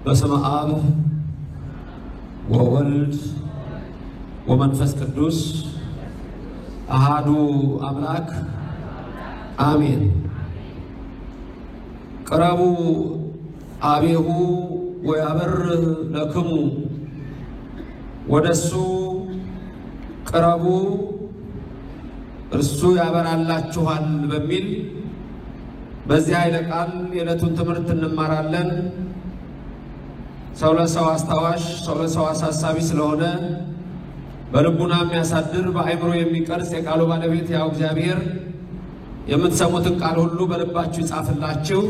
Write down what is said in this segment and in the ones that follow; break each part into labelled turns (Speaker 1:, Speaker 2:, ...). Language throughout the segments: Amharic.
Speaker 1: በስመ አብ ወወልድ ወመንፈስ ቅዱስ አሐዱ አምላክ አሜን። ቅረቡ አቤሁ ወያበር ለክሙ ወደሱ ቅረቡ እርሱ ያበራላችኋል በሚል በዚህ ኃይለ ቃል የዕለቱን ትምህርት እንማራለን። ሰው ለሰው አስታዋሽ ሰው ለሰው አሳሳቢ ስለሆነ በልቡና የሚያሳድር በአእምሮ የሚቀርጽ የቃሉ ባለቤት ያው እግዚአብሔር የምትሰሙትን ቃል ሁሉ በልባችሁ ይጻፍላችሁ።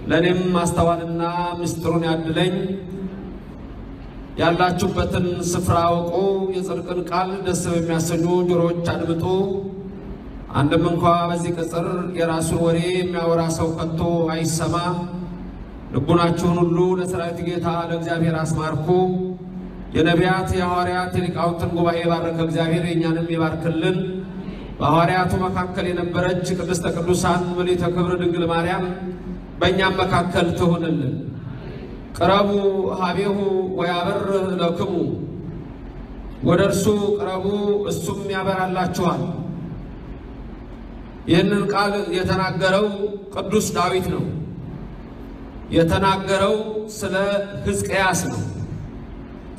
Speaker 1: ለኔም ማስተዋልና ምስጢሩን ያድለኝ። ያላችሁበትን ስፍራ አውቁ። የጽድቅን ቃል ደስ በሚያሰኙ ጆሮዎች አድምጡ። አንድም እንኳ በዚህ ቅጽር የራሱን ወሬ የሚያወራ ሰው ከቶ አይሰማ። ልቡናችሁን ሁሉ ለሰራዊት ጌታ ለእግዚአብሔር አስማርኩ። የነቢያት የሐዋርያት የሊቃውንትን ጉባኤ ባረከ እግዚአብሔር የእኛንም ይባርክልን። በሐዋርያቱ መካከል የነበረች ቅድስተ ቅዱሳን ምልዕተ ክብር ድንግል ማርያም በእኛም መካከል ትሁንልን። ቅረቡ ሀቤሁ ወያበር ለክሙ ወደ እርሱ ቅረቡ እሱም ያበራላችኋል። ይህንን ቃል የተናገረው ቅዱስ ዳዊት ነው። የተናገረው ስለ ሕዝቅያስ ነው።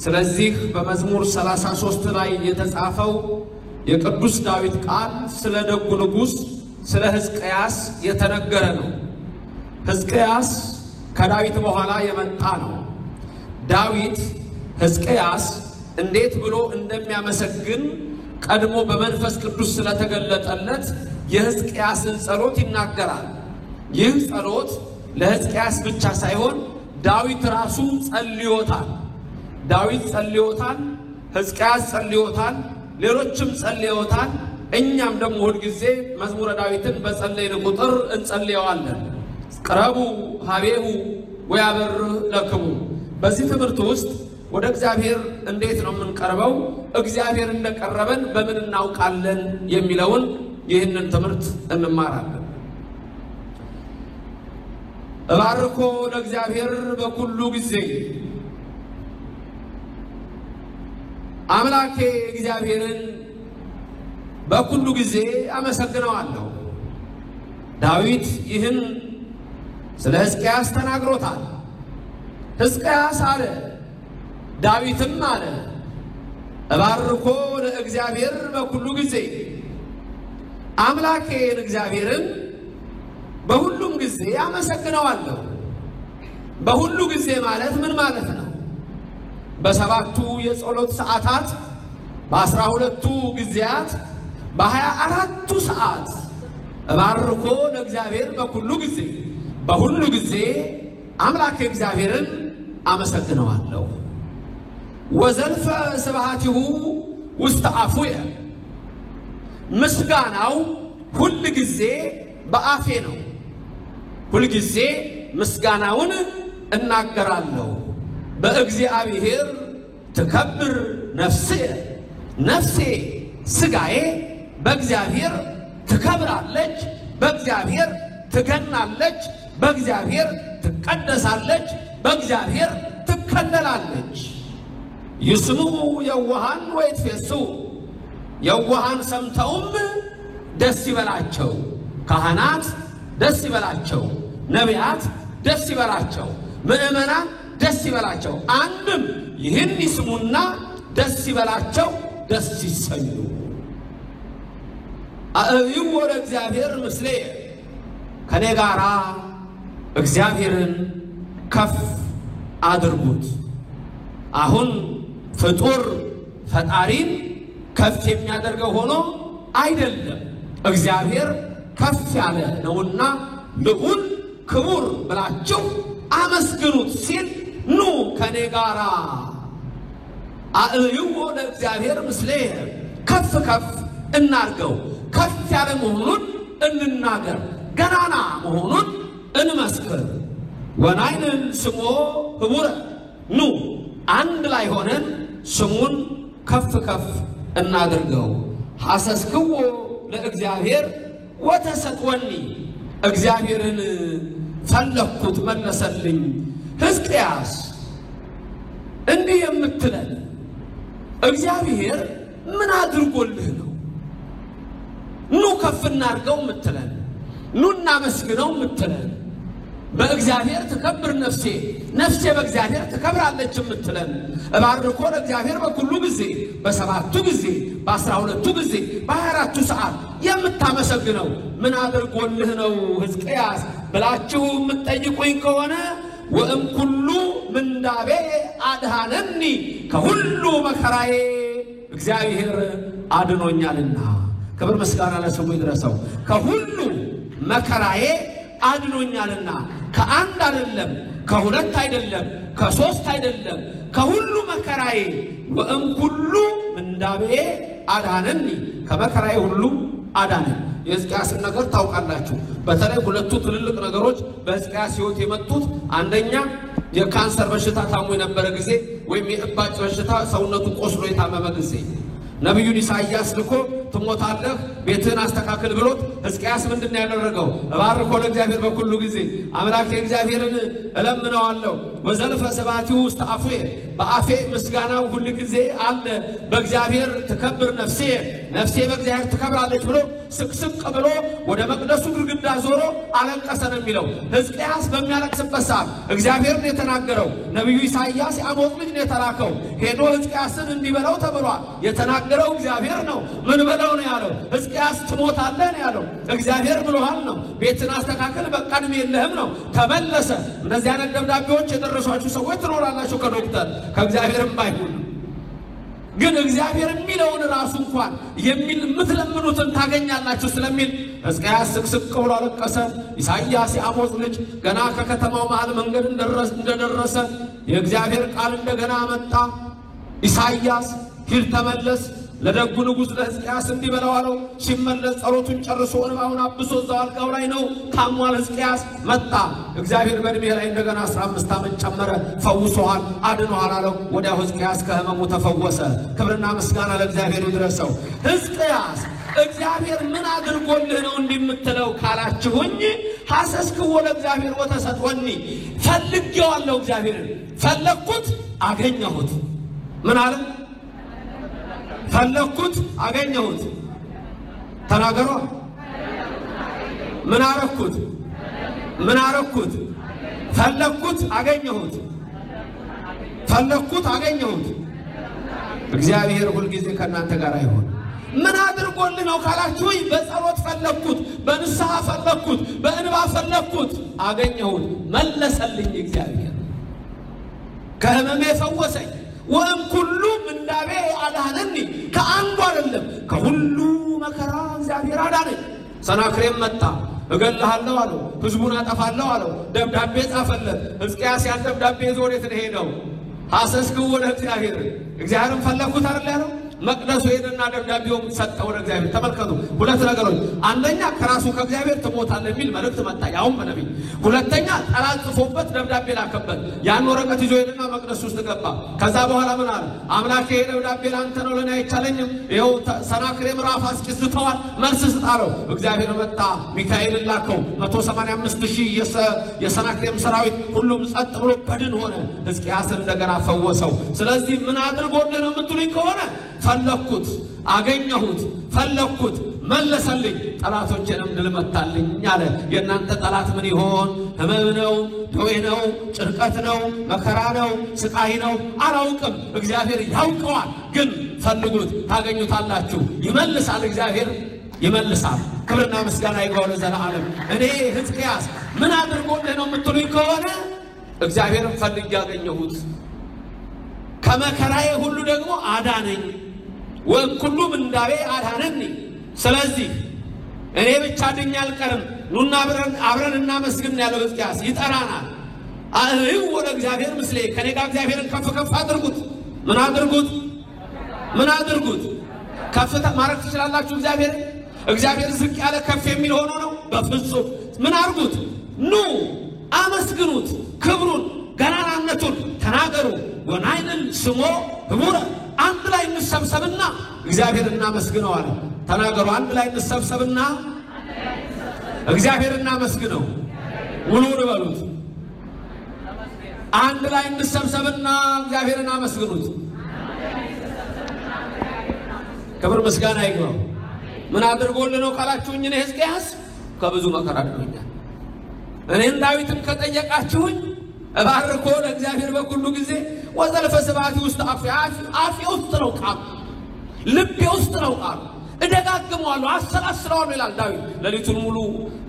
Speaker 1: ስለዚህ በመዝሙር 33 ላይ የተጻፈው የቅዱስ ዳዊት ቃል ስለ ደጉ ንጉሥ ስለ ሕዝቅያስ የተነገረ ነው። ሕዝቅያስ ከዳዊት በኋላ የመጣ ነው። ዳዊት ሕዝቅያስ እንዴት ብሎ እንደሚያመሰግን ቀድሞ በመንፈስ ቅዱስ ስለተገለጠለት የሕዝቅያስን ጸሎት ይናገራል። ይህ ጸሎት ለሕዝቅያስ ብቻ ሳይሆን ዳዊት ራሱ ጸልዮታል። ዳዊት ጸልዮታል፣ ሕዝቅያስ ጸልዮታል፣ ሌሎችም ጸልዮታል። እኛም ደግሞ ሁልጊዜ መዝሙረ ዳዊትን በጸለይን ቁጥር እንጸልየዋለን። ቅረቡ ሀቤሁ ወያበር ለክሙ። በዚህ ትምህርት ውስጥ ወደ እግዚአብሔር እንዴት ነው የምንቀርበው፣ እግዚአብሔር እንደቀረበን በምን እናውቃለን የሚለውን ይህንን ትምህርት እንማራለን። እባርኮ ለእግዚአብሔር በኩሉ ጊዜ፣ አምላኬ እግዚአብሔርን በኩሉ ጊዜ አመሰግነዋለሁ። ዳዊት ይህን ስለ ሕዝቅያስ ተናግሮታል። ሕዝቅያስ አለ፣ ዳዊትም አለ፣ እባርኮ ለእግዚአብሔር በኩሉ ጊዜ፣ አምላኬን እግዚአብሔርን በሁሉም ጊዜ አመሰግነዋለሁ። በሁሉ ጊዜ ማለት ምን ማለት ነው? በሰባቱ የጸሎት ሰዓታት፣ በ12ቱ ጊዜያት፣ በ24ቱ ሰዓት እባርኮ ለእግዚአብሔር በኩሉ ጊዜ፣ በሁሉ ጊዜ አምላክ እግዚአብሔርን አመሰግነዋለሁ። ወዘልፈ ስብሐቲሁ ውስተ አፉየ፣ ምስጋናው ሁል ጊዜ በአፌ ነው። ሁል ጊዜ ምስጋናውን እናገራለሁ። በእግዚአብሔር ትከብር ነፍስየ፣ ነፍሴ ስጋዬ በእግዚአብሔር ትከብራለች፣ በእግዚአብሔር ትገናለች፣ በእግዚአብሔር ትቀደሳለች፣ በእግዚአብሔር ትከለላለች። ይስምዑ የዋሃን ወይትፌስሑ፣ የዋሃን ሰምተውም ደስ ይበላቸው። ካህናት ደስ ይበላቸው፣ ነቢያት ደስ ይበላቸው፣ ምእመናን ደስ ይበላቸው። አንድም ይህን ይስሙና ደስ ይበላቸው፣ ደስ ይሰኙ። አእይዎ ለእግዚአብሔር ምስሌየ፣ ከኔ ጋራ እግዚአብሔርን ከፍ አድርጉት። አሁን ፍጡር ፈጣሪን ከፍ የሚያደርገው ሆኖ አይደለም፣ እግዚአብሔር ከፍ ያለ ነውና ልዑል ክቡር ብላችሁ አመስግኑት ሲል ኑ ከኔ ጋራ አእይዎ ለእግዚአብሔር ምስሌየ፣ ከፍ ከፍ እናርገው። ከፍ ያለ መሆኑን እንናገር፣ ገናና መሆኑን እንመስክር። ወናይንን ስሞ ህቡረ፣ ኑ አንድ ላይ ሆነን ስሙን ከፍ ከፍ እናድርገው። ሐሰስክዎ ለእግዚአብሔር ወተሰጥወኒ፣ እግዚአብሔርን ፈለኩት መለሰልኝ። ሕዝቅያስ እንዲህ የምትለን እግዚአብሔር ምን አድርጎልህ ነው? ኑ ከፍ እናድርገው የምትለን፣ ኑ እናመስግነው የምትለን፣ በእግዚአብሔር ትከብር ነፍሴ ነፍሴ በእግዚአብሔር ትከብራለች የምትለን፣ እባርኮ ለእግዚአብሔር በኩሉ ጊዜ በሰባቱ ጊዜ በ12ቱ ጊዜ በ24ቱ ሰዓት የምታመሰግነው ምን አድርጎልህ ነው ሕዝቅያስ ብላችሁ የምትጠይቁኝ ከሆነ ወእም ኩሉ ምንዳቤ አድሃነኒ ከሁሉ መከራዬ እግዚአብሔር አድኖኛልና። ክብር ምስጋና ለስሙ ይድረሰው። ከሁሉ መከራዬ አድኖኛልና። ከአንድ አይደለም፣ ከሁለት አይደለም፣ ከሶስት አይደለም፣ ከሁሉ መከራዬ ወእም ኩሉ ምንዳቤ አድሃነኒ ከመከራዬ ሁሉ አዳነኝ። የሕዝቅያስን ነገር ታውቃላችሁ። በተለይ ሁለቱ ትልልቅ ነገሮች በሕዝቅያስ ሕይወት የመጡት አንደኛ የካንሰር በሽታ ታሞ የነበረ ጊዜ ወይም የእባጭ በሽታ ሰውነቱ ቆስሎ የታመመ ጊዜ ነቢዩን ኢሳይያስ ልኮ ትሞታለህ ቤትህን አስተካክል ብሎት ሕዝቅያስ ምንድን ነው ያደረገው? እባርኮ ለእግዚአብሔር በኩሉ ጊዜ አምላኬ እግዚአብሔርን እለምነዋለሁ ወዘልፈ ስብሐቲሁ ውስተ አፉየ በአፌ ምስጋናው ሁል ጊዜ አለ በእግዚአብሔር ትከብር ነፍሴ ነፍሴ በእግዚአብሔር ትከብራለች ብሎ ስቅስቅ ብሎ ወደ መቅደሱ ግድግዳ ዞሮ አለቀሰ ነው የሚለው። ሕዝቅያስ በሚያለቅስበት ሰዓት እግዚአብሔርን የተናገረው ነቢዩ ኢሳይያስ የአሞጽ ልጅ ነው የተላከው። ሄዶ ሕዝቅያስን እንዲበለው ተብሏል። የተናገረው እግዚአብሔር ነው። ምን በለው ነው ያለው? ሕዝቅያስ ትሞታለህ ነው ያለው። እግዚአብሔር ብሎሃል ነው። ቤትን አስተካከል በቃ ዕድሜ የለህም ነው። ተመለሰ። እንደዚህ አይነት ደብዳቤዎች የደረሷችሁ ሰዎች ትኖራላችሁ ከዶክተር ከእግዚአብሔርም ባይሆን ግን እግዚአብሔር የሚለውን ራሱ እንኳን የምትለምኑትን ታገኛላችሁ ስለሚል ሕዝቅያስ ስቅስቅ ብሎ አለቀሰ። ኢሳይያስ የአሞጽ ልጅ ገና ከከተማው መሃል መንገድ እንደደረሰ የእግዚአብሔር ቃል እንደገና መጣ። ኢሳይያስ ሂድ ተመለስ ለደጉ ንጉሥ ለሕዝቅያስ እንዲበለው አለው። ሲመለስ ጸሎቱን ጨርሶ እንባውን አብሶ እዛው አልጋው ላይ ነው። ታሟል። ሕዝቅያስ መጣ። እግዚአብሔር በዕድሜ ላይ እንደገና 15 ዓመት ጨመረ። ፈውሶሃል፣ አድኖሃል አለው። ወዲያው ሕዝቅያስ ከሕመሙ ተፈወሰ። ክብርና ምስጋና ለእግዚአብሔር ይድረሰው። ሕዝቅያስ እግዚአብሔር ምን አድርጎልህ ነው እንዲምትለው ካላችሁኝ ሐሰስክዎ ለእግዚአብሔር ወተሰጥወኒ ፈልጌዋለሁ። እግዚአብሔርን ፈለግኩት፣ አገኘሁት። ምን አለ? ፈለግኩት፣ አገኘሁት። ተናገሯ። ምን አረኩት? ምን አረኩት? ፈለግኩት፣ አገኘሁት። ፈለግኩት፣ አገኘሁት። እግዚአብሔር ሁልጊዜ ከእናንተ ጋር አይሆን። ምን አድርጎልህ ነው ካላችሁኝ በጸሎት ፈለግኩት፣ በንስሐ ፈለግኩት፣ በእንባ ፈለግኩት፣ አገኘሁት። መለሰልኝ። እግዚአብሔር ከሕመሜ ፈወሰኝ። ወእም ኩሉ ምንዳቤ አድሃነኒ ከአንዱ አይደለም ከሁሉ መከራ እግዚአብሔር አዳነኝ። ሰናክሬም መጣ። እገልሃለሁ አለው። ሕዝቡን አጠፋለሁ አለው። ደብዳቤ ጻፈለት። ሕዝቅያስ ያን ደብዳቤ ይዞ ወዴት ነው ሄደው? ሐሰስክዎ ለእግዚአብሔር እግዚአብሔርን ፈለግኩት አይደል ያለው? መቅደሱ ሄደና ደብዳቤውን ሰጠ ወደ እግዚአብሔር። ተመልከቱ፣ ሁለት ነገሮች። አንደኛ ከራሱ ከእግዚአብሔር ትሞታለህ የሚል መልእክት መጣ፣ ያውም በነቢይ። ሁለተኛ ጠላት ጽፎበት ደብዳቤ ላከበት። ያን ወረቀት ይዞ ሄደና መቅደሱ ውስጥ ገባ። ከዛ በኋላ ምን አለ? አምላኬ ይሄ ደብዳቤ ለአንተ ነው፣ ለእኔ አይቻለኝም። ይኸው ሰናክሬም ራፍ አስጭስተዋል፣ መልስ ስጥ አለው። እግዚአብሔር መጣ፣ ሚካኤልን ላከው። 185,000 የሰናክሬም ሰራዊት ሁሉም ጸጥ ብሎ በድን ሆነ። ሕዝቅያስን እንደገና ፈወሰው። ስለዚህ ምን አድርጎልህ ነው የምትሉኝ ከሆነ ፈለግኩት፣ አገኘሁት። ፈለግኩት፣ መለሰልኝ። ጠላቶቼንም ድል መታልኝ አለ። የእናንተ ጠላት ምን ይሆን? ሕመም ነው? ደዌ ነው? ጭንቀት ነው? መከራ ነው? ስቃይ ነው? አላውቅም። እግዚአብሔር ያውቀዋል። ግን ፈልጉት፣ ታገኙታላችሁ። ይመልሳል፣ እግዚአብሔር ይመልሳል። ክብርና ምስጋና ይግባው ለዘላለም። እኔ ሕዝቅያስ ምን አድርጎልህ ነው የምትሉኝ ከሆነ እግዚአብሔርን ፈልጌ ያገኘሁት፣ ከመከራዬ ሁሉ ደግሞ አዳነኝ። ወእም ኩሉ ምንዳቤ አድሃነኒ። ስለዚህ እኔ ብቻ ድኜ አልቀርም፣ ኑና አብረን እናመስግን ያለው ሕዝቅያስ ይጠራናል። አህዩ ወደ እግዚአብሔር ምስሌ ከኔ ጋር እግዚአብሔርን ከፍ ከፍ አድርጉት። ምን አድርጉት? ምን አድርጉት? ከፍታ ማድረግ ትችላላችሁ። እግዚአብሔር ዝቅ ያለ ከፍ የሚል ሆኖ ነው? በፍጹም። ምን አድርጉት? ኑ አመስግኑት፣ ክብሩን ገናናነቱን ተናገሩ። ወናይልን ስሞ ህቡረ አንድ ላይ እንሰብሰብና እግዚአብሔር እናመስግነው አለ። ተናገሩ። አንድ ላይ እንሰብሰብና እግዚአብሔር እናመስግነው። ውሉን በሉት። አንድ ላይ እንሰብሰብና እግዚአብሔርን አመስግኑት። ክብር ምስጋና ይግባው። ምን አድርጎልህ ነው ካላችሁኝ እኔ ሕዝቅያስ ከብዙ መከራ አድኖኛል። እኔን ዳዊትን ከጠየቃችሁኝ እባርኮ ለእግዚአብሔር በኩሉ ጊዜ ወዘልፈ ስብሐቲ ውስጥ አፌ ውስጥ ነው ቃሉ፣ ልቤ ውስጥ ነው ቃሉ። እደጋግመዋለሁ፣ አሰላስለዋለሁ ይላል ዳዊት። ሌሊቱን ሙሉ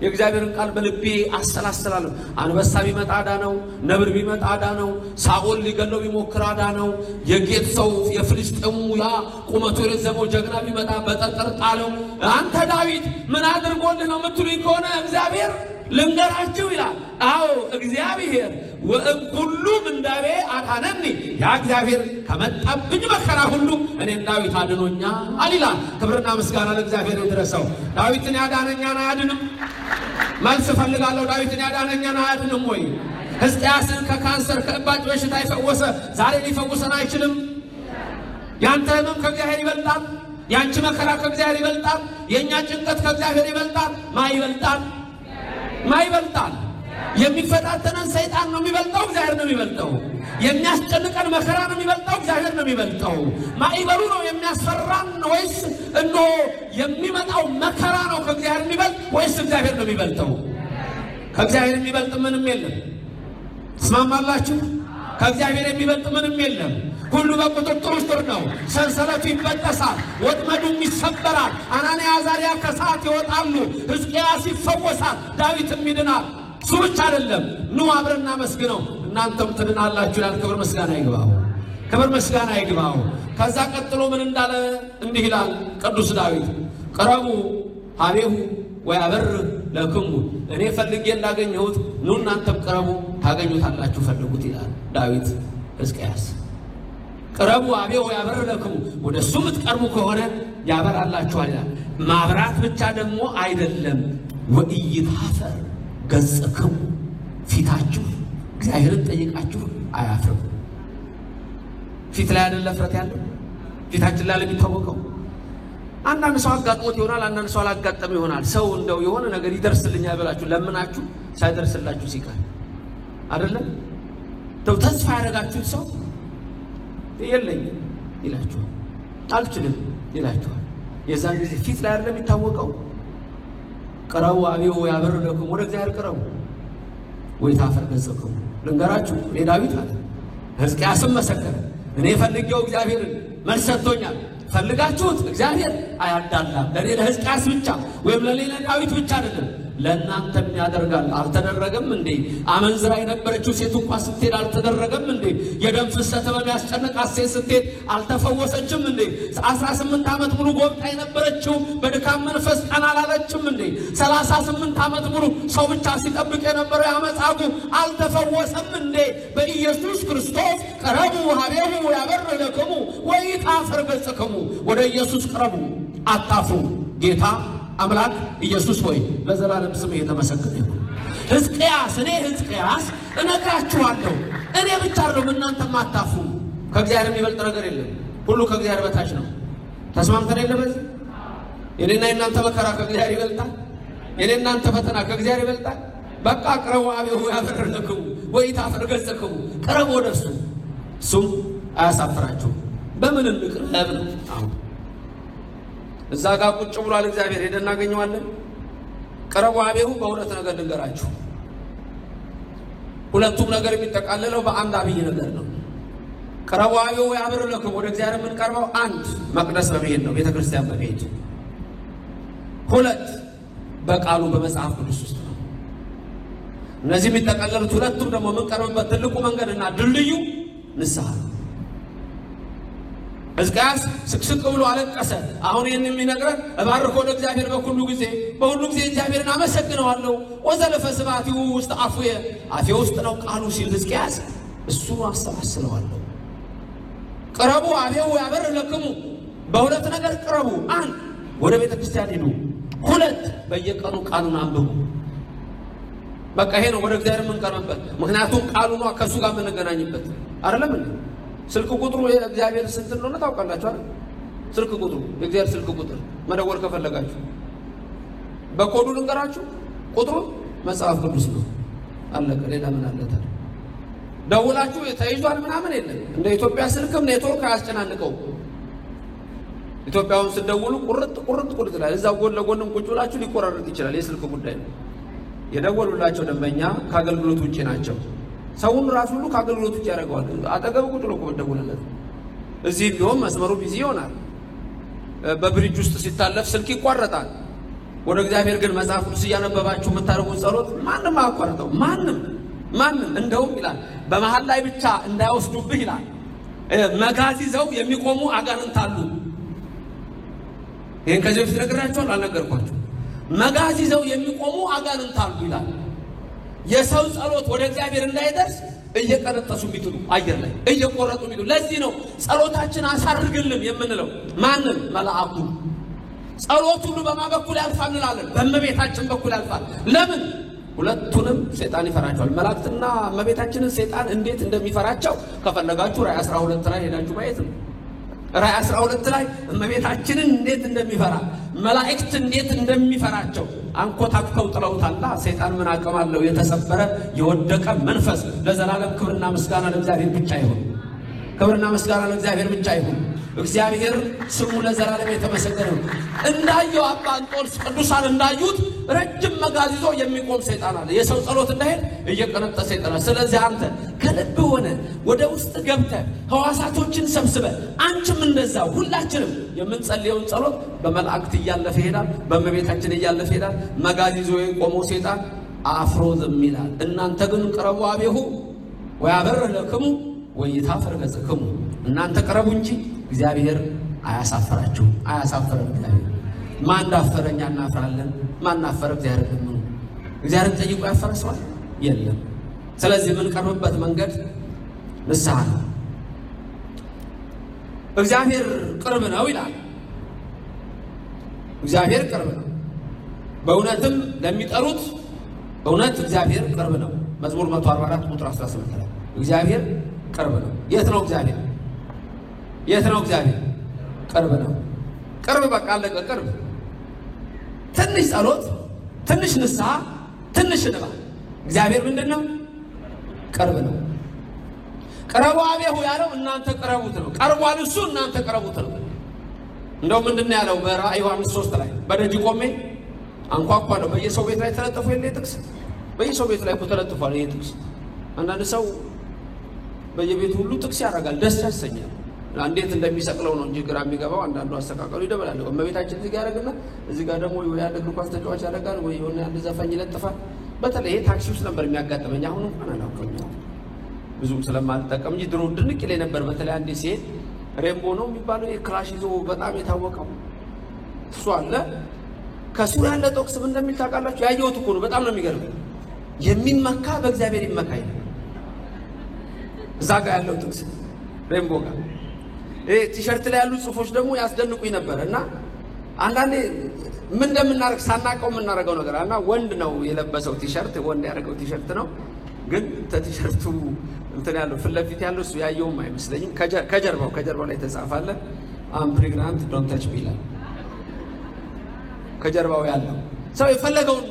Speaker 1: የእግዚአብሔርን ቃል በልቤ አሰላስላለሁ። አንበሳ ቢመጣ አዳነው፣ ነብር ቢመጣ አዳነው፣ ሳኦል ሊገለው ቢሞክር አዳነው፣ የጌት ሰው የፍልስጤሙ ያ ቁመቱ የረዘመው ጀግና ቢመጣ በጠጠር ጣለው። አንተ ዳዊት ምን አድርጎልህ ነው የምትሉኝ ከሆነ እግዚአብሔር ልንገራችሁ ይላል። አዎ እግዚአብሔር ወእምኩሉ ምንዳቤ አዳነኒ፣ ያ እግዚአብሔር ከመጣብኝ መከራ ሁሉ እኔን ዳዊት አድኖኛል ይላል። ክብርና ምስጋና ለእግዚአብሔር ይድረሰው። ዳዊትን ያዳነኛን አያድንም? መልስ እፈልጋለሁ። ዳዊትን ያዳነኛን አያድንም ወይ? ሕዝቅያስን ከካንሰር ከእባጭ በሽታ የፈወሰ ዛሬ ሊፈውሰን አይችልም? ያንተ ህመም ከእግዚአብሔር ይበልጣል። ያንቺ መከራ ከእግዚአብሔር ይበልጣል። የእኛ ጭንቀት ከእግዚአብሔር ይበልጣል። ማይበልጣል? የሚፈታተነን ሰይጣን ነው የሚበልጠው? እግዚአብሔር ነው የሚበልጠው? የሚያስጨንቀን መከራ ነው የሚበልጠው? እግዚአብሔር ነው የሚበልጠው? ማዕበሉ ነው የሚያስፈራን ወይስ እነሆ የሚመጣው መከራ ነው ከእግዚአብሔር የሚበልጥ ወይስ እግዚአብሔር ነው የሚበልጠው? ከእግዚአብሔር የሚበልጥ ምንም የለም። ትስማማላችሁ? ከእግዚአብሔር የሚበልጥ ምንም የለም። ሁሉ በቁጥጥር ስር ነው። ሰንሰለቱ ይበጠሳል፣ ወጥመዱም ይሰበራል። አናንያ አዛርያ ከሰዓት ይወጣሉ። ሕዝቅያስ ይፈወሳል፣ ዳዊትም ይድናል። እሱ ብቻ አይደለም። ኑ አብረን እናመስግነው፣ እናንተም ትድናላችሁ ይላል። ክብር ምስጋና ይግባው፣ ክብር ምስጋና ይግባው። ከዛ ቀጥሎ ምን እንዳለ እንዲህ ይላል ቅዱስ ዳዊት፣ ቅረቡ ሀቤሁ ወያበር ለክሙ፣ እኔ ፈልጌ እንዳገኘሁት ኑ እናንተም ቅረቡ ታገኙታላችሁ፣ ፈልጉት ይላል ዳዊት ሕዝቅያስ። ቅረቡ ሀቤሁ ወያበር ለክሙ፣ ወደ እሱ የምትቀርቡ ከሆነ ያበራላችኋል ይላል። ማብራት ብቻ ደግሞ አይደለም፣ ወኢይትኀፈር ገጽክሙ፣ ፊታችሁ እግዚአብሔርን ጠይቃችሁ አያፍርም። ፊት ላይ አይደለ ፍረት ያለው? ፊታችን ላይ የሚታወቀው አንዳንድ ሰው አጋጥሞት ይሆናል፣ አንዳንድ ሰው አላጋጠመ ይሆናል። ሰው እንደው የሆነ ነገር ይደርስልኛል ብላችሁ ለምናችሁ ሳይደርስላችሁ ሲቀር አይደለም ተው ተስፋ ያደረጋችሁት ሰው የለኝም ይላችኋል፣ አልችልም ይላችኋል። የዛን ጊዜ ፊት ላይ አይደለም የሚታወቀው? ቅረቡ ሀቤሁ ወያበር ለክሙ፣ ወደ እግዚአብሔር ቅረቡ ወኢይትኀፈር ገጽክሙ። ልንገራችሁ እኔ ዳዊት አለ፣ ሕዝቅያስም መሰከረ፣ እኔ ፈልጌው እግዚአብሔርን መልስ ሰጥቶኛል። ፈልጋችሁት እግዚአብሔር አያዳላም። ለኔ ለሕዝቅያስ ብቻ ወይም ለሌላ ዳዊት ብቻ አይደለም፣ ለእናንተም ያደርጋል። አልተደረገም እንዴ? አመንዝራ የነበረችው ሴት እንኳን ስትሄድ አልተደረገም እንዴ? የደም ፍሰት በሚያስጨንቃት ሴት ስትሄድ አልተፈወሰችም እንዴ? 18 ዓመት ሙሉ ጎብጣ የነበረችው በድካም መንፈስ ቀና አላለችም እንዴ? 38 ዓመት ሙሉ ሰው ብቻ ሲጠብቅ የነበረው ያመጻጉ አልተፈወሰም እንዴ? በኢየሱስ ክርስቶስ ቅረቡ ሀቤሁ ወያበር ለክሙ ወኢይትኀፈር ገጽክሙ፣ ወደ ኢየሱስ ቅረቡ አታፍሩ። ጌታ አምላክ ኢየሱስ ሆይ ለዘላለም ስም የተመሰገነ ይሁን። ሕዝቅያስ እኔ ሕዝቅያስ እነግራችኋለሁ፣ እኔ ብቻ አይደለም እናንተም አታፍሩ። ከእግዚአብሔር የሚበልጥ ነገር የለም። ሁሉ ከእግዚአብሔር በታች ነው። ተስማምተን የለ በዚህ? የኔና የናንተ መከራ ከእግዚአብሔር ይበልጣል። የኔና የናንተ ፈተና ከእግዚአብሔር ይበልጣል። በቃ ቅረቡ ሀቤሁ ወያበር ለክሙ ወኢይትኀፈር ገጽክሙ፣ ቅረቡ ወደሱ፣ እሱም አያሳፍራችሁም። በምን እንቅረብ ነው? አሁን እዛ ጋር ቁጭ ብሏል እግዚአብሔር፣ ሄደን እናገኘዋለን። ቅረቡ ሀቤሁ በሁለት ነገር ልንገራችሁ። ሁለቱም ነገር የሚጠቃለለው በአንድ አብይ ነገር ነው። ቅረቡ ሀቤሁ ወያበር ለክሙ፣ ወደ እግዚአብሔር የምንቀርበው አንድ መቅደስ በመሄድ ነው፣ ቤተክርስቲያን በመሄድ። ሁለት በቃሉ በመጽሐፍ ቅዱስ ውስጥ ነው። እነዚህ የሚጠቃለሉት ሁለቱም ደግሞ የምንቀርብበት ትልቁ መንገድና ድልድዩ ንስሐ ነው። ሕዝቅያስ ስቅስቅ ብሎ አለቀሰ። አሁን ይህን የሚነግረን እባርኮ ለእግዚአብሔር በኩሉ ጊዜ፣ በሁሉ ጊዜ እግዚአብሔርን አመሰግነዋለሁ። ወዘልፈ ስብሐቲሁ ውስጥ አፉየ፣ አፌ ውስጥ ነው ቃሉ ሲል ሕዝቅያስ እሱን አሰባስለዋለሁ። ቅረቡ ሀቤሁ ወያበር ለክሙ፣ በሁለት ነገር ቅረቡ። አንድ ወደ ቤተ ክርስቲያን ሄዱ። ሁለት በየቀኑ ቃሉን አንብቡ። በቃ ይሄ ነው ወደ እግዚአብሔር የምንቀርብበት። ምክንያቱም ቃሉ ነው ከእሱ ጋር የምንገናኝበት አይደለም እንዴ? ስልክ ቁጥሩ የእግዚአብሔር ስንት እንደሆነ ታውቃላችሁ አይደል? ስልክ ቁጥሩ የእግዚአብሔር ስልክ ቁጥር መደወል ከፈለጋችሁ በኮዱ ልንገራችሁ። ቁጥሩ መጽሐፍ ቅዱስ ነው። አለቀ። ሌላ ምን አለ ታዲያ? ደውላችሁ ተይዟል ምናምን የለም። እንደ ኢትዮጵያ ስልክም ኔትወርክ አያስጨናንቀው። ኢትዮጵያውን ስደውሉ ቁርጥ ይላል። እዛው ጎን ለጎንም ቁጭ ብላችሁ ሊቆራረጥ ይችላል። የስልክ ጉዳይ ነው። የደወሉላቸው ደንበኛ ከአገልግሎት ውጪ ናቸው። ሰውን ራሱ ሁሉ ከአገልግሎት ውጪ ያደርገዋል። አጠገብ ቁጭ ብሎ ደውለለት እዚህ ቢሆን መስመሩ ቢዚ ይሆናል። በብሪጅ ውስጥ ሲታለፍ ስልክ ይቋረጣል። ወደ እግዚአብሔር ግን መጽሐፍ ቅዱስ እያነበባችሁ የምታደርጉት ጸሎት ማንም አያቋርጠው። ማንም እንደውም ይላል በመሃል ላይ ብቻ እንዳይወስዱብህ ይላል መጋዝ ይዘው የሚቆሙ አጋንንት አሉ። ይሄን ከዚህ በፊት ነግራችኋል አልነገርኳችሁ? መጋዝ ይዘው የሚቆሙ አጋንንት አሉ ይላል። የሰው ጸሎት ወደ እግዚአብሔር እንዳይደርስ እየቀረጠሱ የሚጥሉ አየር ላይ እየቆረጡ የሚጥሉ። ለዚህ ነው ጸሎታችን አሳርግልን የምንለው። ማንም መልአኩ ጸሎት ሁሉ በማ በኩል ያልፋል እንላለን። በእመቤታችን በኩል ያልፋል። ለምን? ሁለቱንም ሰይጣን ይፈራቸዋል። መላእክትና እመቤታችንን ሰይጣን እንዴት እንደሚፈራቸው ከፈለጋችሁ ራዕይ 12 ላይ ሄዳችሁ ማየት ነው። ራዕይ 12 ላይ እመቤታችንን እንዴት እንደሚፈራ መላእክት እንዴት እንደሚፈራቸው አንኮታክተው ጥለውታላ። ሰይጣን ምን አቅም አለው? የተሰበረ የወደቀ መንፈስ። ለዘላለም ክብርና ምስጋና ለእግዚአብሔር ብቻ ይሁን። ክብርና ምስጋና ለእግዚአብሔር ብቻ ይሁን። እግዚአብሔር ስሙ ለዘላለም የተመሰገነ ነው። እንዳየው አባ እንጦንስ ቅዱሳን እንዳዩት ረጅም መጋዝ ይዞ የሚቆም ሰይጣን አለ። የሰው ጸሎት እንዳይሄድ እየቀነጠሰ ሰይጣን። ስለዚህ አንተ ከልብ ሆነ ወደ ውስጥ ገብተህ ሕዋሳቶችን ሰብስበህ አንቺም እንደዛው ሁላችንም የምንጸልየውን ጸሎት በመላእክት እያለፈ ይሄዳል፣ በእመቤታችን እያለፈ ይሄዳል። መጋዝ ይዞ የቆመው ሰይጣን አፍሮ ዝም ይላል። እናንተ ግን ቅረቡ አቤሁ ወያበርህ ለክሙ ወይታፈር ገጽክሙ። እናንተ ቅረቡ እንጂ እግዚአብሔር አያሳፍራችሁ። አያሳፍረን እግዚአብሔር። ማን ዳፈረኛ እናፍራለን? ማን አፈረ? እግዚአብሔር ነው። እግዚአብሔርን ጠይቆ ያፈረ ሰው የለም። ስለዚህ የምንቀርብበት መንገድ ንስሐ ነው። እግዚአብሔር ቅርብ ነው ይላል። እግዚአብሔር ቅርብ ነው። በእውነትም ለሚጠሩት እውነት እግዚአብሔር ቅርብ ነው። መዝሙር 144 ቁጥር 18 ላይ እግዚአብሔር ቅርብ ነው። የት ነው እግዚአብሔር? የት ነው እግዚአብሔር? ቅርብ ነው። ቅርብ በቃ አለቀ። ቅርብ ትንሽ ጸሎት፣ ትንሽ ንስሐ፣ ትንሽ እንባ እግዚአብሔር ምንድነው? ቅርብ ነው። ቅረቡ አቤሁ ያለው እናንተ ቅረቡት ነው። ቀርቧል እሱ፣ እናንተ ቅረቡት ነው። እንደው ምንድነው ያለው በራዕይ ዮሐንስ 3 ላይ በደጅ ቆሜ አንኳኳለሁ። በየሰው ቤት ላይ ተለጥፎ የለ ጥቅስ? በየሰው ቤት ላይ እኮ ተለጥፏል ይሄ ጥቅስ። አንዳንድ ሰው በየቤቱ ሁሉ ጥቅስ ያደርጋል፣ ደስ ያሰኛል። እንዴት እንደሚሰቅለው ነው እንጂ ግራ የሚገባው። አንዳንዱ አስተካከሉ ይደበላል። እመቤታችን እዚህ ጋር ያደርግና እዚህ ጋር ደግሞ የሆነ እግር ኳስ ተጫዋች ያደርጋል ወይ የሆነ አንድ ዘፋኝ ይለጥፋል። በተለይ ታክሲ ውስጥ ነበር የሚያጋጥመኝ። አሁን እንኳን አላውቅም ብዙም ስለማልጠቀም እንጂ ድሮ ድንቅ ይለኝ ነበር። በተለይ አንዴ ሲሄድ ሬምቦ ነው የሚባለው የክላሽ ይዞ በጣም የታወቀው እሱ አለ። ከሱ ያለ ጥቅስ ምን እንደሚል ታውቃላችሁ? ያየሁት እኮ ነው። በጣም ነው የሚገርመው። የሚመካ በእግዚአብሔር ይመካኝ። እዛ ጋር ያለው ጥቅስ ሬምቦ ጋር ቲሸርት ላይ ያሉ ጽፎች ደግሞ ያስደንቁኝ ነበር። እና አንዳንዴ ምን እንደምናደርግ ሳናቀው የምናደርገው ነገር እና ወንድ ነው የለበሰው ቲሸርት፣ ወንድ ያደረገው ቲሸርት ነው። ግን ቲሸርቱ እንትን ያለው ፊት ለፊት ያለው እሱ ያየውም አይመስለኝም። ከጀርባው ላይ ተጻፋለ አም ፕሬግናንት ዶንት ታች ሚ ይላል። ከጀርባው ያለው ሰው የፈለገውን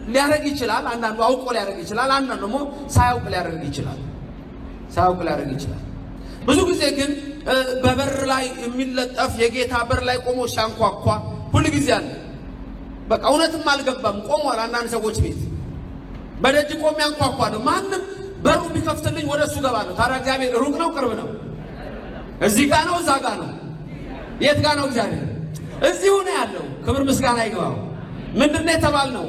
Speaker 1: ሊያደርግ ይችላል። አንዳንዱ አውቆ ሊያደርግ ይችላል። አንዳንዱ ደግሞ ሳያውቅ ሊያደርግ ይችላል። ብዙ ጊዜ ግን በበር ላይ የሚለጠፍ የጌታ በር ላይ ቆሞ ሲያንኳኳ ሁሉ ጊዜ አለ። በቃ እውነትም አልገባም ቆሟል። አንዳንድ ሰዎች ቤት በደጅ ቆሜ ያንኳኳለሁ። ማንም በሩ ቢከፍትልኝ ወደ እሱ ገባለሁ። ታዲያ እግዚአብሔር ሩቅ ነው ቅርብ ነው? እዚህ ጋር ነው እዛ ጋር ነው? የት ጋር ነው እግዚአብሔር? እዚሁ ነው ያለው። ክብር ምስጋና ይግባው። ምንድነው የተባልነው?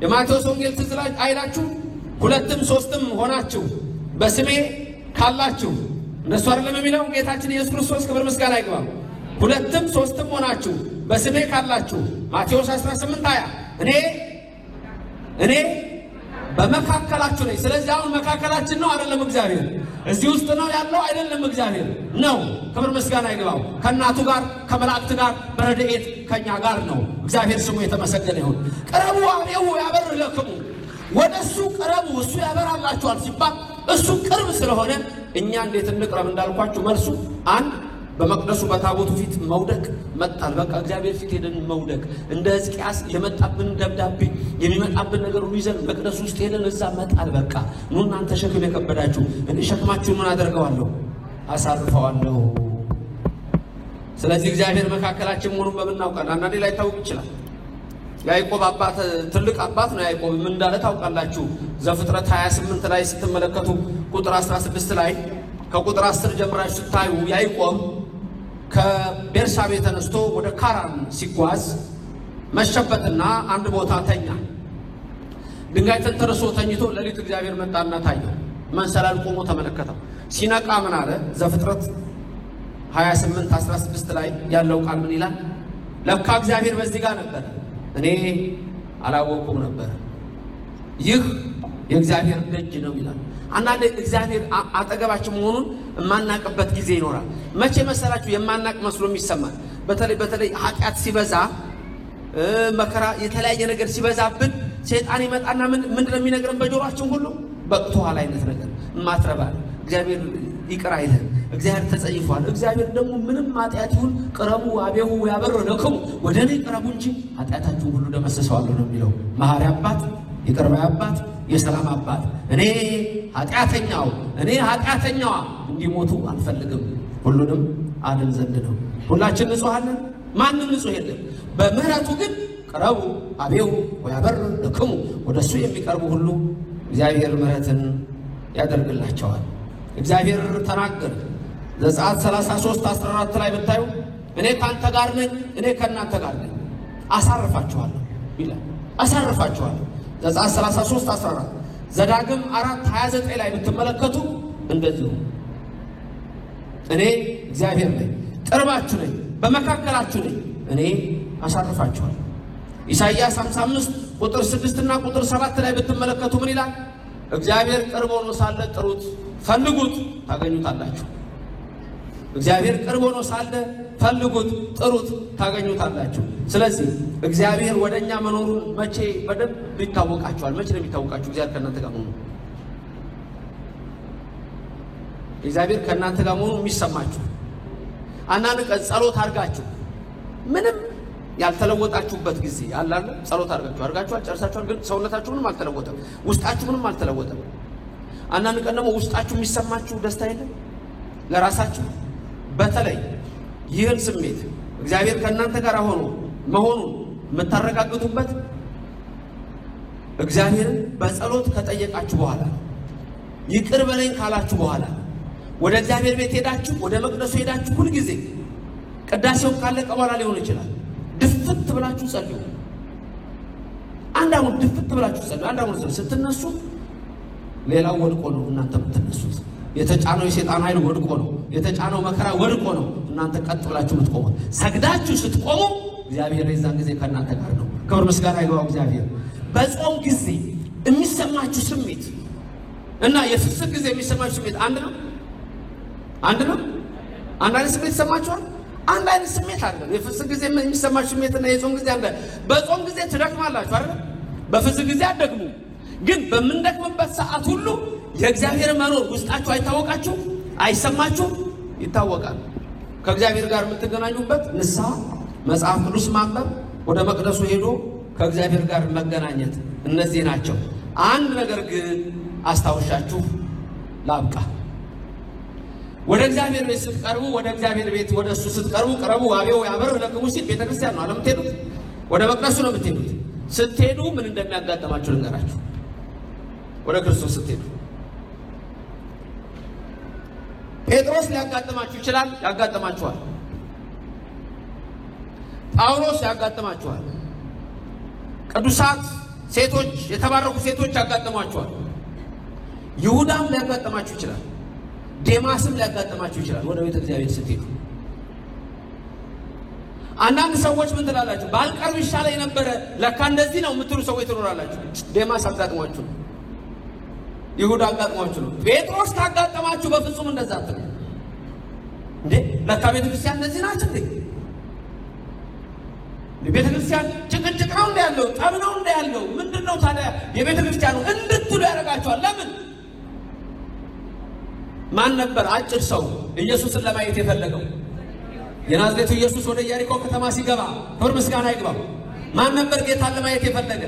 Speaker 1: የማቴዎስ ወንጌል ትዝ አይላችሁ? 2ም 3ም ሆናችሁ በስሜ ካላችሁ እነሱ አይደለም የሚለው ጌታችን ኢየሱስ ክርስቶስ ክብር ምስጋና ይግባው። 2ም 3ም ሆናችሁ በስሜ ካላችሁ ማቴዎስ 18:20 እኔ በመካከላችሁ ነኝ። ስለዚህ አሁን መካከላችን ነው አይደለም እግዚአብሔር? እዚህ ውስጥ ነው ያለው አይደለም እግዚአብሔር ነው። ክብር ምስጋና ይግባው። ከእናቱ ጋር ከመላእክት ጋር በረድኤት ከኛ ጋር ነው። እግዚአብሔር ስሙ የተመሰገነ ይሁን። ቅረቡ አቤሁ ያበር ለክሙ፣ ወደሱ ቅረቡ እሱ ያበራላችኋል ሲባል እሱ ቅርብ ስለሆነ እኛ እንዴት እንቅረብ እንዳልኳችሁ መልሱ አንድ በመቅደሱ በታቦቱ ፊት መውደቅ መጣል። በቃ እግዚአብሔር ፊት ሄደን መውደቅ እንደ ሕዝቅያስ የመጣብን ደብዳቤ የሚመጣብን ነገር ሁሉ ይዘን መቅደሱ ውስጥ ሄደን እዛ መጣል። በቃ ኑ እናንተ ሸክም የከበዳችሁ እኔ ሸክማችሁን ምን አደርገዋለሁ አሳርፈዋለሁ። ስለዚህ እግዚአብሔር መካከላችን መሆኑን በምናውቃለን። አንዳንዴ ላይ ታውቅ ይችላል። ያዕቆብ አባት ትልቅ አባት ነው። ያዕቆብ ምን እንዳለ ታውቃላችሁ? ዘፍጥረት 28 ላይ ስትመለከቱ ቁጥር 16 ላይ ከቁጥር 10 ጀምራችሁ ስታዩ ያዕቆብ ከቤርሳቤ ተነስቶ ወደ ካራን ሲጓዝ መሸበትና አንድ ቦታ ተኛ። ድንጋይ ተንተርሶ ተኝቶ ሌሊት እግዚአብሔር መጣና ታየው። መንሰላል ቆሞ ተመለከተው። ሲነቃ ምን አለ? ዘፍጥረት 28:16 ላይ ያለው ቃል ምን ይላል? ለካ እግዚአብሔር በዚህ ጋር ነበር፣ እኔ አላወቅኩም ነበር። ይህ የእግዚአብሔር ደጅ ነው ይላል። አንዳንዴ እግዚአብሔር አጠገባችን መሆኑን የማናቅበት ጊዜ ይኖራል። መቼ መሰላችሁ የማናቅ መስሎ የሚሰማል? በተለይ ኃጢአት ሲበዛ መከራ የተለያየ ነገር ሲበዛብን ሰይጣን ይመጣና ምንድነው የሚነግረን በጆሮአችን ሁሉ በቅቶሃል አይነት ነገር ማትረባ እግዚአብሔር ይቅር አይልም፣ እግዚአብሔር ተጸይፏል። እግዚአብሔር ደግሞ ምንም ኃጢአት ይሁን ቅረቡ አቤሁ ያበሩ ለክሙ ወደ እኔ ቅረቡ እንጂ ኃጢአታችሁን ሁሉ ደመስሰዋለሁ ነው የሚለው። መሐሪ አባት፣ ይቅር ባይ አባት፣ የሰላም አባት። እኔ ኃጢአተኛዋ እንዲሞቱ አልፈልግም፣ ሁሉንም አድን ዘንድ ነው። ሁላችን ንጹሐን ነን፣ ማንም ንጹሕ የለም። በምህረቱ ግን ቅረቡ አቤሁ ያበሩ ለክሙ ወደሱ የሚቀርቡ ሁሉ እግዚአብሔር ምህረትን ያደርግላቸዋል። እግዚአብሔር ተናገረ። ዘጸአት 33:14 ላይ ብታዩ እኔ ካንተ ጋር ነኝ፣ እኔ ከእናንተ ጋር ነኝ፣ አሳርፋችኋለሁ ይላል። አሳርፋችኋለሁ። ዘጸአት 33:14 ዘዳግም 4:29 ላይ ብትመለከቱ እንደዚሁ እኔ እግዚአብሔር ነኝ፣ ቅርባችሁ ነኝ፣ በመካከላችሁ ነኝ፣ እኔ አሳርፋችኋለሁ። ኢሳይያስ 55 ቁጥር 6 እና ቁጥር 7 ላይ ብትመለከቱ ምን ይላል? እግዚአብሔር ቅርብ ሆኖ ሳለ ጥሩት፣ ፈልጉት ታገኙታላችሁ። እግዚአብሔር ቅርብ ሆኖ ሳለ ፈልጉት፣ ጥሩት ታገኙታላችሁ። ስለዚህ እግዚአብሔር ወደኛ መኖሩን መቼ በደንብ ይታወቃችኋል? መቼ ነው የሚታወቃችሁ? እግዚአብሔር ከእናንተ ጋር መሆኑ እግዚአብሔር ከእናንተ ጋር መሆኑ የሚሰማችሁ አንዳንድ ቀን ጸሎት አድርጋችሁ ምንም ያልተለወጣችሁበት ጊዜ አላለ። ጸሎት አድርጋችኋል ጨርሳችኋል፣ ግን ሰውነታችሁ ምንም አልተለወጠም፣ ውስጣችሁ ምንም አልተለወጠም። አንዳንድ ቀን ደግሞ ውስጣችሁ የሚሰማችሁ ደስታ የለም ለራሳችሁ። በተለይ ይህን ስሜት እግዚአብሔር ከእናንተ ጋር ሆኖ መሆኑን የምታረጋግጡበት እግዚአብሔርን በጸሎት ከጠየቃችሁ በኋላ ይቅር በለኝ ካላችሁ በኋላ ወደ እግዚአብሔር ቤት ሄዳችሁ ወደ መቅደሱ ሄዳችሁ ሁልጊዜ ቅዳሴው ካለቀ በኋላ ሊሆን ይችላል ድፍት ብላችሁ ጸልዩ። አንዳንዱ ድፍት ብላችሁ ጸልዩ። አንዳንዱ ስትነሱ ሌላው ወድቆ ነው እናንተ የምትነሱት። የተጫነው የሰይጣን ኃይል ወድቆ ነው፣ የተጫነው መከራ ወድቆ ነው እናንተ ቀጥ ብላችሁ የምትቆሙት። ሰግዳችሁ ስትቆሙ እግዚአብሔር የዛን ጊዜ ከእናንተ ጋር ነው። ክብር ምስጋና ይግባው እግዚአብሔር። በጾም ጊዜ የሚሰማችሁ ስሜት እና የፍስክ ጊዜ የሚሰማችሁ ስሜት አንድ ነው? አንድ አይነት ስሜት ይሰማችኋል? አንድ አይነት ስሜት አለ። የፍስክ ጊዜ የሚሰማችሁ ስሜትና የጾም ጊዜ አንድ። በጾም ጊዜ ትደክማላችሁ አይደል? በፍስክ ጊዜ አትደክሙ። ግን በምንደክምበት ሰዓት ሁሉ የእግዚአብሔር መኖር ውስጣችሁ አይታወቃችሁ? አይሰማችሁ? ይታወቃል። ከእግዚአብሔር ጋር የምትገናኙበት ንስሐ፣ መጽሐፍ ቅዱስ ማንበብ፣ ወደ መቅደሱ ሄዶ ከእግዚአብሔር ጋር መገናኘት፣ እነዚህ ናቸው። አንድ ነገር ግን አስታውሻችሁ ላብቃ። ወደ እግዚአብሔር ቤት ስትቀርቡ ወደ እግዚአብሔር ቤት ወደ እሱ ስትቀርቡ ቅረቡ አቤው ያበሩ ለክሙ ሲል ቤተክርስቲያን ነው አለም ትሄዱት፣ ወደ መቅደሱ ነው የምትሄዱት። ስትሄዱ ምን እንደሚያጋጥማችሁ ልንገራችሁ። ወደ ክርስቶስ ስትሄዱ ጴጥሮስ ሊያጋጥማችሁ ይችላል፣ ያጋጥማችኋል። ጳውሎስ ያጋጥማችኋል። ቅዱሳት ሴቶች፣ የተባረኩ ሴቶች ያጋጥማችኋል። ይሁዳም ሊያጋጥማችሁ ይችላል። ዴማስም ሊያጋጥማችሁ ይችላል። ወደ ቤተ እግዚአብሔር ስትሄዱ አንዳንድ ሰዎች ምን ትላላችሁ? ባልቀርብ ይሻለኝ ነበረ፣ ለካ እንደዚህ ነው የምትሉ ሰዎች ትኖራላችሁ። ዴማስ አጋጥሟችሁ ነው፣ ይሁዳ አጋጥሟችሁ ነው። ጴጥሮስ ካጋጠማችሁ በፍጹም እንደዛ አትሉ እንዴ። ለካ ቤተ ክርስቲያን እንደዚህ ናት እንዴ? ቤተ ክርስቲያን ጭቅጭቅ ነው እንደ ያለው፣ ጠብ ነው እንደ ያለው፣ ምንድነው ታዲያ የቤተ ክርስቲያኑ እንድትሉ ያደርጋችኋል። ለምን? ማን ነበር አጭር ሰው ኢየሱስን ለማየት የፈለገው? የናዝሬቱ ኢየሱስ ወደ ኢያሪኮ ከተማ ሲገባ ክብር ምስጋና ይግባው። ማን ነበር ጌታን ለማየት የፈለገ?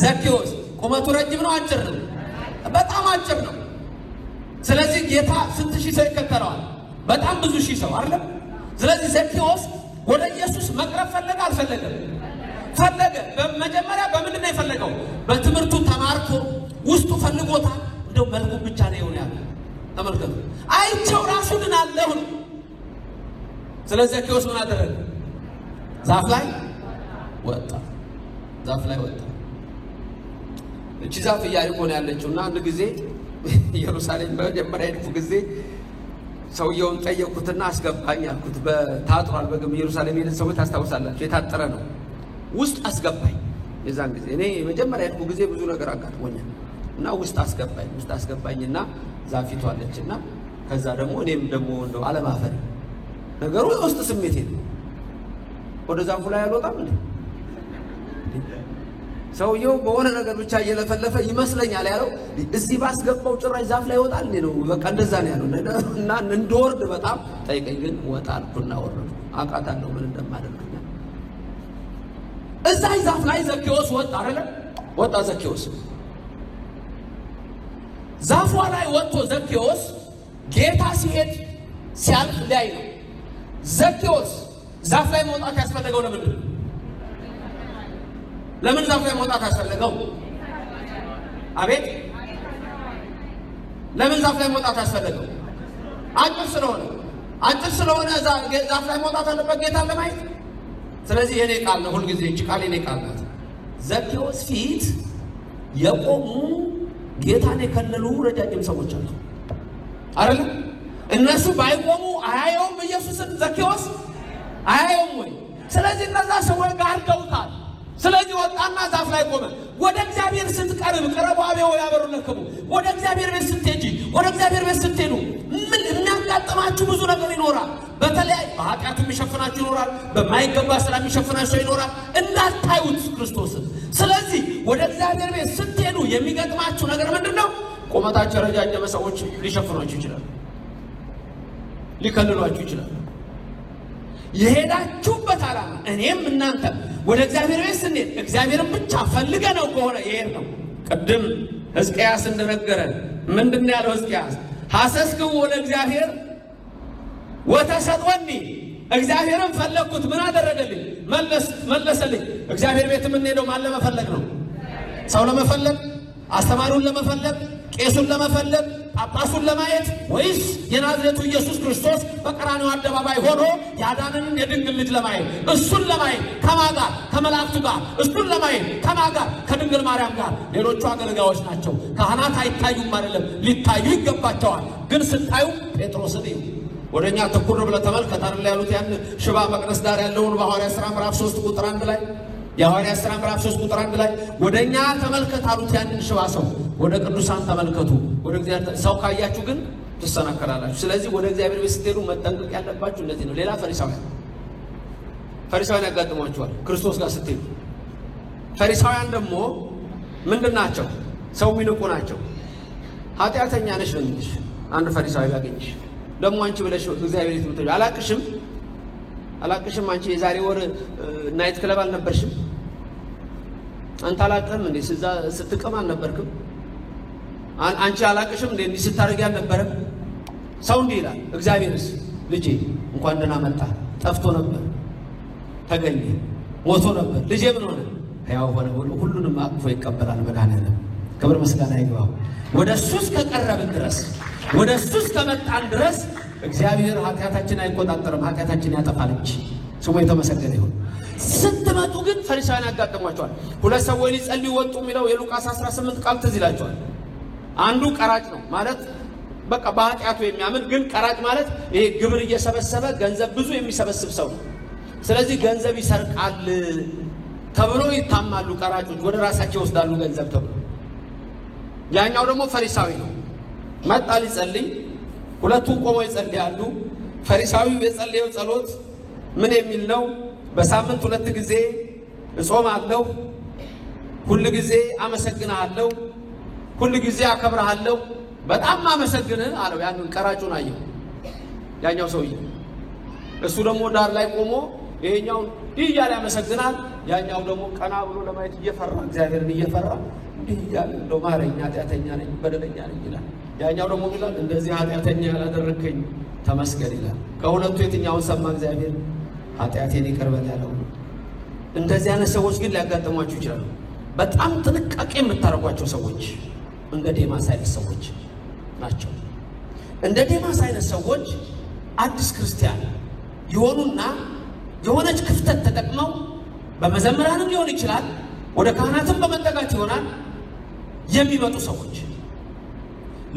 Speaker 1: ዘኬዎስ። ቁመቱ ረጅም ነው አጭር ነው? በጣም አጭር ነው። ስለዚህ ጌታ ስንት ሺህ ሰው ይከተለዋል? በጣም ብዙ ሺህ ሰው አይደል? ስለዚህ ዘኬዎስ ወደ ኢየሱስ መቅረብ ፈለገ አልፈለገም? ፈለገ። በመጀመሪያ በምንድን ነው የፈለገው? በትምህርቱ ተማርኮ ውስጡ ፈልጎታል። እንደው መልኩ ብቻ ነው የሆነ ያለ ተመልከቱ። አይቼው ራሱን እናለሁ። ስለዚህ ዘኬዎስ ምን አደረገ? ዛፍ ላይ ወጣ። ዛፍ ላይ ወጣ። እቺ ዛፍ ኢያሪኮ ነው ያለችውና አንድ ጊዜ ኢየሩሳሌም በመጀመሪያ የሄድኩ ጊዜ ሰውየውን ጠየቅኩትና አስገባኝ አልኩት። በታጥሯል በግም ኢየሩሳሌም የሄደ ሰው ታስታውሳላችሁ? የታጠረ ነው። ውስጥ አስገባኝ። የዛን ጊዜ እኔ መጀመሪያ የሄድኩ ጊዜ ብዙ ነገር አጋጥሞኛል እና ውስጥ አስገባኝና ዛፊቱ አለችና ከዛ ደግሞ እኔም ደግሞ እንደው አለማፈር ነገሩ ውስጥ ስሜቴ ነው። ወደ ዛፉ ላይ አልወጣም እንዴ? ሰውየው በሆነ ነገር ብቻ እየለፈለፈ ይመስለኛል ያለው እዚህ ባስገባው ጭራሽ ዛፍ ላይ ይወጣል እንዴ ነው። በቃ እንደዛ ነው ያለው እና እንደወርድ በጣም ጠይቀኝ። ግን ወጣልኩና ወረድኩ። አውቃታለሁ ምን እንደማደርግ። እዛ ዛፍ ላይ ዘኬዎስ ወጣ አይደል? ወጣ ዘኬዎስ። ዛፏ ላይ ወጥቶ ዘኬዎስ ጌታ ሲሄድ ሲያልፍ ላይ ነው። ዘኬዎስ ዛፍ ላይ መውጣት ያስፈልገው ለምንድን ነው? ለምን ዛፍ ላይ መውጣት ያስፈልገው? አቤት ለምን ዛፍ ላይ መውጣት ያስፈልገው? አጭር ስለሆነ ዛፍ ላይ መውጣት አለበት ጌታን ለማየት። ስለዚህ የኔ ቃል ነው ሁልጊዜ እቺ ቃል የኔ ቃል ናት። ዘኬዎስ ፊት የቆሙ ጌታን የከለሉ ረጃጅም ሰዎች አሉ አይደል? እነሱ ባይቆሙ አያየውም ኢየሱስን ዘኬዎስ አያየውም ወይ? ስለዚህ እነዛ ሰዎች ጋርደውታል። ስለዚህ ወጣና ዛፍ ላይ ቆመ። ወደ እግዚአብሔር ስትቀርብ ቅረቡ አብየው ያበሩለክሙ። ወደ እግዚአብሔር ቤት ስትሄጂ፣ ወደ እግዚአብሔር ቤት ስትሄዱ ምን የሚያጋጥማችሁ ብዙ ነገር ይኖራል። በተለይ በኃጢአቱ የሚሸፍናችሁ ይኖራል። በማይገባ ስራ የሚሸፍናችሁ ይኖራል። እንዳታዩት ክርስቶስን። ስለዚህ ወደ እግዚአብሔር ቤት ስትሄዱ የሚገጥማችሁ ነገር ምንድነው? ቁመታቸው ረጃጅም ሰዎች ሊሸፍኗችሁ ይችላል፣ ሊከልሏችሁ ይችላል። የሄዳችሁበት ዓላማ እኔም እናንተ ወደ እግዚአብሔር ቤት ስንሄድ እግዚአብሔርን ብቻ ፈልገነው ከሆነ የሄድነው ቅድም ሕዝቅያስ እንደነገረን ምንድነው ያለው? ሕዝቅያስ ሐሰስክሙ ወደ እግዚአብሔር ወተሰጥወኒ፣ እግዚአብሔርን ፈለግኩት ምን አደረገልኝ? መለሰልኝ። እግዚአብሔር ቤት የምንሄደው ማን ለመፈለግ ነው? ሰው ለመፈለግ፣ አስተማሪውን ለመፈለግ፣ ቄሱን ለመፈለግ፣ ጳጳሱን ለማየት ወይስ የናዝሬቱ ኢየሱስ ክርስቶስ በቀራንዮ አደባባይ ሆኖ ያዳነንን የድንግል ልጅ ለማየት? እሱን ለማየት ከማን ጋር? ከመላእክቱ ጋር። እሱን ለማየት ከማን ጋር? ከድንግል ማርያም ጋር። ሌሎቹ አገልጋዮች ናቸው። ካህናት አይታዩም አይደለም፣ ሊታዩ ይገባቸዋል። ግን ስታዩ ጴጥሮስን እዩ። ወደኛ ትኩር ብለህ ተመልከት አይደል ያሉት ያን ሽባ መቅደስ ዳር ያለውን በሐዋርያት ሥራ ምዕራፍ 3 ቁጥር 1 ላይ የሐዋርያት ሥራ ምዕራፍ 3 ቁጥር 1 ላይ ወደኛ ተመልከት አሉት ያንን ሽባ ሰው። ወደ ቅዱሳን ተመልከቱ። ወደ እግዚአብሔር ሰው ካያችሁ ግን ትሰናከላላችሁ። ስለዚህ ወደ እግዚአብሔር ቤት ስትሄዱ መጠንቀቅ ያለባችሁ እነዚህ ነው። ሌላ ፈሪሳውያን ያጋጥሟቸዋል ክርስቶስ ጋር ስትሄዱ። ፈሪሳውያን ደግሞ ምንድን ናቸው? ሰው የሚንቁ ናቸው። ኃጢአተኛ ነሽ ነው የሚልሽ አንድ ፈሪሳዊ ያገኝሽ። ደግሞ አንቺ ብለሽ እግዚአብሔር ቤት ምትሄጂ አላቅሽም አንቺ የዛሬ ወር ናይት ክለብ አልነበርሽም? አንተ አላቅህም እንዴ? ስትቅም አልነበርክም? አንቺ አላቅሽም እንዴ? እንዲህ ስታደርጊ አልነበረም? ሰው እንዲህ ይላል። እግዚአብሔርስ ልጄ እንኳን ደህና መጣ፣ ጠፍቶ ነበር ተገኘ፣ ሞቶ ነበር፣ ልጄ ምን ሆነ? ሕያው ሆነ ብሎ ሁሉንም አቅፎ ይቀበላል። መድኃኒዓለም ክብር ምስጋና ይግባው። ወደ እሱ እስከቀረብን ድረስ ወደ እሱ እስከመጣን ድረስ እግዚአብሔር ኃጢአታችንን አይቆጣጠርም፣ ኃጢአታችንን ያጠፋል እንጂ ስሙ የተመሰገነ ይሁን። ስትመጡ ግን ፈሪሳውያን ያጋጥሟቸዋል። ሁለት ሰዎች ሊጸልዩ ወጡ የሚለው የሉቃስ 18 ቃል ትዝ ይላቸዋል። አንዱ ቀራጭ ነው ማለት በቃ በኃጢአቱ የሚያምን ግን ቀራጭ ማለት ይሄ ግብር እየሰበሰበ ገንዘብ ብዙ የሚሰበስብ ሰው ነው። ስለዚህ ገንዘብ ይሰርቃል ተብሎ ይታማሉ። ቀራጮች ወደ ራሳቸው ወስዳሉ ገንዘብ ተብሎ። ያኛው ደግሞ ፈሪሳዊ ነው። መጣ ሊጸልይ፣ ሁለቱም ቆመው ይጸልያሉ። ፈሪሳዊው የጸለየው ጸሎት ምን የሚል ነው? በሳምንት 2 ጊዜ እጾማለሁ፣ ሁሉ ጊዜ አመሰግናለሁ፣ ሁሉ ጊዜ አከብራለሁ፣ በጣም አመሰግንህ አለው። ያንን ቀራጩን አየው። ያኛው ሰውዬ እሱ ደግሞ ዳር ላይ ቆሞ ይሄኛው ይያለ ያመሰግናል ያኛው ደግሞ ቀና ብሎ ለማየት እየፈራ እግዚአብሔርን እየፈራ ይያለ እንደው ማረኛ ኃጢአተኛ ነኝ በደለኛ ነኝ ይላል ያኛው ደግሞ ይላል እንደዚህ ኃጢአተኛ ያላደረከኝ ተመስገን ይላል ከሁለቱ የትኛውን ሰማ እግዚአብሔር ኃጢአቴን ይቅር በል ያለው እንደዚህ አይነት ሰዎች ግን ሊያጋጥሟችሁ ይችላሉ በጣም ጥንቃቄ የምታረጓቸው ሰዎች እንደ ዴማስ አይነት ሰዎች ናቸው እንደ ዴማስ አይነት ሰዎች አዲስ ክርስቲያን ይሆኑና የሆነች ክፍተት ተጠቅመው በመዘምራንም ሊሆን ይችላል ወደ ካህናትም በመጠጋት ይሆናል የሚመጡ ሰዎች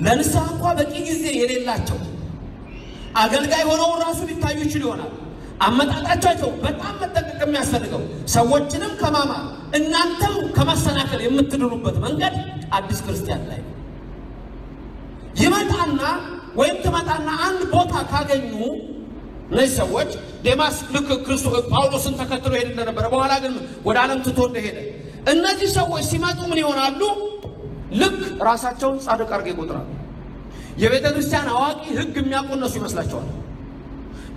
Speaker 1: ለንስሐ እንኳን በቂ ጊዜ የሌላቸው አገልጋይ ሆነው ራሱ ሊታዩ ይችላል ይሆናል አመጣጣቸው በጣም መጠንቀቅ የሚያስፈልገው ሰዎችንም ከማማ እናንተም ከማሰናከል የምትድኑበት መንገድ አዲስ ክርስቲያን ላይ ይመጣና ወይም ትመጣና አንድ ቦታ ካገኙ እነዚህ ሰዎች ዴማስ ልክ ክርስቶስ ጳውሎስን ተከትሎ ሄደ እንደነበረ በኋላ ግን ወደ ዓለም ትቶ እንደሄደ እነዚህ ሰዎች ሲመጡ ምን ይሆናሉ ልክ ራሳቸውን ጻድቅ አድርገው ይቆጥራሉ የቤተ ክርስቲያን አዋቂ ሕግ የሚያውቁ እነሱ ይመስላቸዋል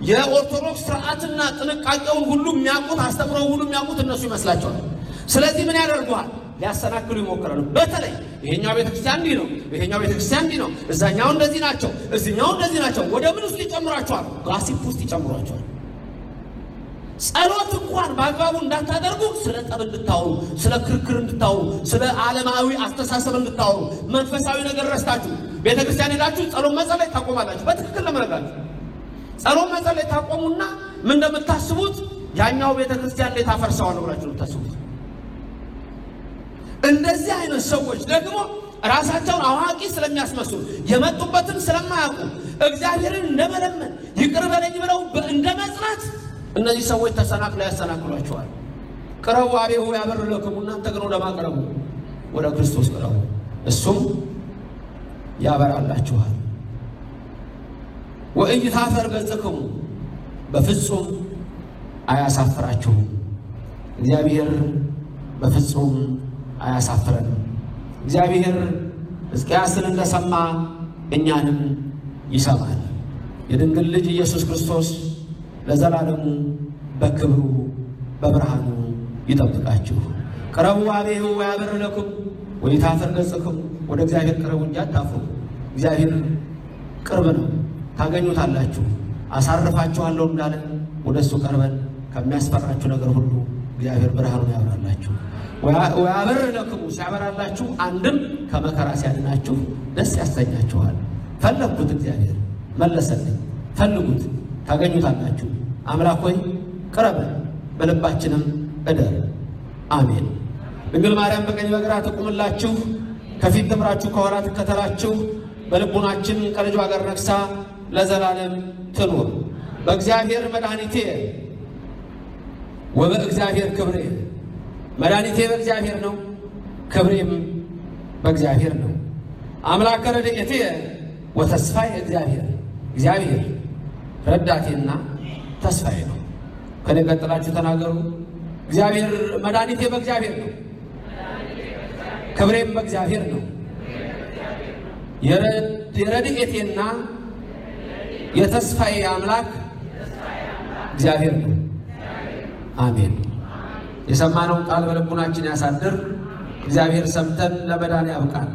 Speaker 1: የኦርቶዶክስ ሥርዓትና ጥንቃቄውን ሁሉ የሚያውቁት አስተምረው ሁሉ የሚያውቁት እነሱ ይመስላቸዋል ስለዚህ ምን ያደርጉሃል ሊያሰናክሉ ይሞክራሉ በተለይ ይሄኛው ቤተክርስቲያን እንዲህ ነው ይሄኛው ቤተክርስቲያን እንዲህ ነው እዛኛው እንደዚህ ናቸው እዚህኛው እንደዚህ ናቸው ወደ ምን ውስጥ ይጨምራቸዋል ጋሲፕ ውስጥ ይጨምራቸዋል ጸሎት እንኳን በአግባቡ እንዳታደርጉ ስለ ጠብ እንድታወሩ ስለ ክርክር እንድታወሩ ስለ ዓለማዊ አስተሳሰብ እንድታወሩ መንፈሳዊ ነገር ረስታችሁ ቤተክርስቲያን ሄዳችሁ ጸሎት መጸለይ ታቆማላችሁ በትክክል ለመረጋችሁ ጸሎት መጸለይ ታቆሙና ምን እንደምታስቡት ያኛው ቤተክርስቲያን ላይ ታፈርሰዋል ብላችሁ ልታስቡት እንደዚህ አይነት ሰዎች ደግሞ ራሳቸውን አዋቂ ስለሚያስመስሉ የመጡበትን ስለማያውቁ እግዚአብሔርን እንደመለመን ይቅር በለኝ ብለው እንደመጽናት እነዚህ ሰዎች ተሰናክለው ያሰናክሏቸዋል ቅረቡ አቤሁ ያበር ለክሙ እናንተ ግን ወደ ማቅረቡ ወደ ክርስቶስ ቅረቡ እሱም ያበራላችኋል ወእይታፈር ገጽክሙ በፍጹም አያሳፍራችሁም እግዚአብሔር በፍጹም አያሳፍረን እግዚአብሔር ሕዝቅያስን እንደሰማ እኛንም ይሰማል የድንግል ልጅ ኢየሱስ ክርስቶስ ለዘላለሙ በክብሩ በብርሃኑ ይጠብቃችሁ ቅረቡ አቤሁ ያበር ለክሙ ወይታፈር ገጽክሙ ወደ እግዚአብሔር ቅረቡ እንጂ አታፍሩ እግዚአብሔር ቅርብ ነው ታገኙታላችሁ አሳርፋችኋለሁ እንዳለ ወደሱ ቀርበን ከሚያስፈራችሁ ነገር ሁሉ እግዚአብሔር ብርሃኑን ያብራላችሁ ወያበር ለክሙ ሲያበራላችሁ አንድም ከመከራ ሲያድናችሁ ደስ ያሰኛችኋል ፈለጉት እግዚአብሔር መለሰልኝ ፈልጉት ታገኙታላችሁ አምላክ ሆይ ቅረበን በልባችንም እደር አሜን ድንግል ማርያም በቀኝ በግራ ትቁምላችሁ ከፊት ትምራችሁ ከኋላ ትከተላችሁ በልቡናችን ከልጇ ጋር ነግሳ ለዘላለም ትኑር በእግዚአብሔር መድኃኒቴ ወበእግዚአብሔር ክብሬ መድኃኒቴ በእግዚአብሔር ነው ክብሬም በእግዚአብሔር ነው አምላከ ረድኤቴ ወተስፋዬ እግዚአብሔር ረዳቴና ተስፋዬ ነው ከኔ ቀጥላችሁ ተናገሩ እግዚአብሔር መድኃኒቴ በእግዚአብሔር ነው ክብሬም በእግዚአብሔር ነው የረድኤቴና የተስፋዬ አምላክ እግዚአብሔር ነው አሜን የሰማነውን ቃል በልቡናችን ያሳድር እግዚአብሔር ሰምተን ለመዳን ያብቃን